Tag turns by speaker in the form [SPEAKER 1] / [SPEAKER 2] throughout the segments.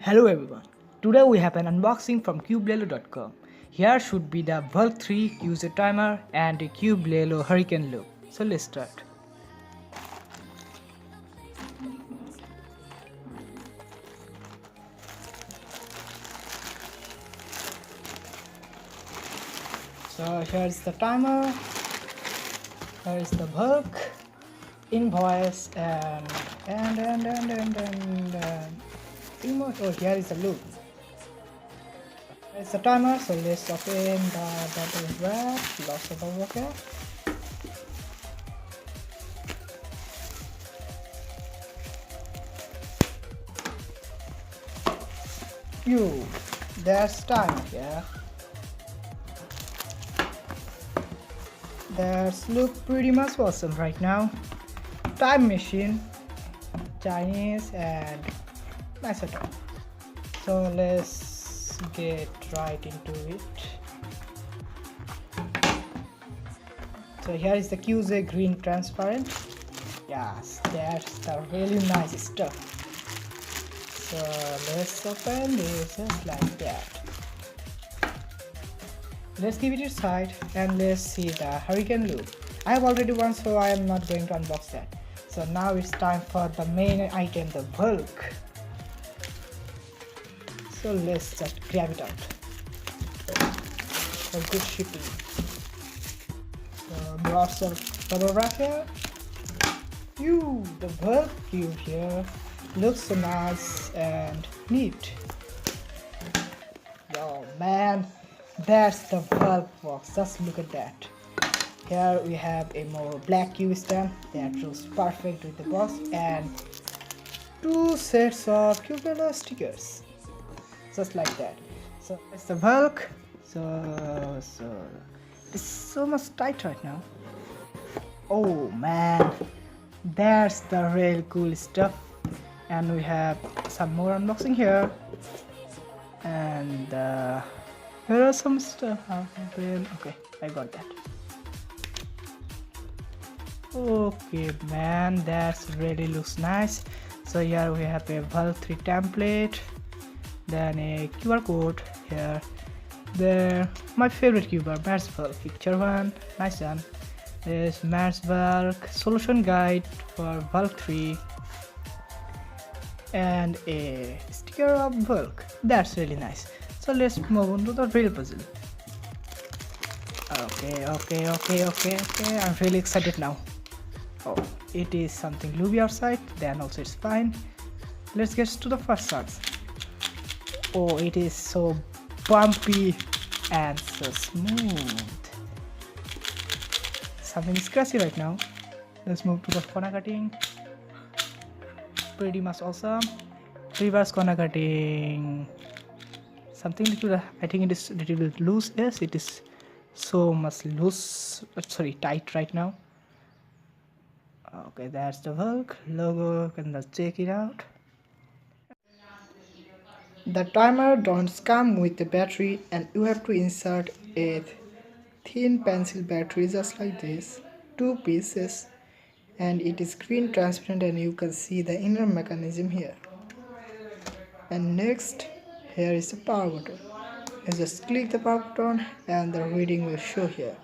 [SPEAKER 1] Hello everyone, today we have an unboxing from CubeLelo.com. Here should be the Valk3 user timer and the CubeLelo Hurricane loop. So let's start. So here is the timer, here is the Valk, invoice and emote. Oh, here is the loop. It's the timer, so let's open the bottle wrap, lots of okay. You, there's time here. That's look pretty much awesome right now. Time machine, Chinese and nice at all. So let's get right into it. So here is the QZ green transparent. Yes, that's the really nice stuff. So let's open this just like that. Let's give it a side and let's see the Hurricane loop. I have already one, so I am not going to unbox that. So now it's time for the main item, the Valk. So let's just grab it out for good shipping. So lots of bubble wrap here. The Valk cube here looks so nice and neat. Yo man, that's the Valk box. Just look at that. Here we have a more black cube stand that goes perfect with the box and two sets of CubeLelo stickers. Just like that. So it's the Valk. So it's so much tight right now. Oh man, that's the real cool stuff. And we have some more unboxing here. And here are some stuff. Okay, I got that. Okay man, that's really looks nice. So here we have a Valk3 template, then a QR code here, there my favorite QR, Mars Valk picture one, nice one. This Mars Valk solution guide for Valk3 and a sticker of Valk. That's really nice. So let's move on to the real puzzle. Okay, I'm really excited now. Oh, it is something looby outside, then also it's fine. Let's get to the first shots. Oh, it is so bumpy and so smooth. Something scratchy right now. Let's move to the corner cutting. Pretty much awesome. Reverse corner cutting. Something little, I think it is a little bit loose. Yes, it is so much loose. Sorry, tight right now. Okay, that's the Valk logo. You can just check it out. The timer don't come with the battery, and you have to insert a thin pencil battery just like this, two pieces, and it is green transparent and you can see the inner mechanism here. And next, here is the power button. You just click the power button and the reading will show here,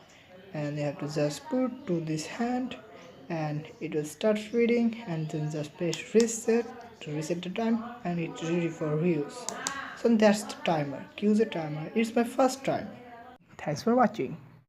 [SPEAKER 1] and you have to just put to this hand and it will start reading, and then just press reset to reset the time and it's ready for reuse. So that's the timer, use the timer. It's my first time. Thanks for watching.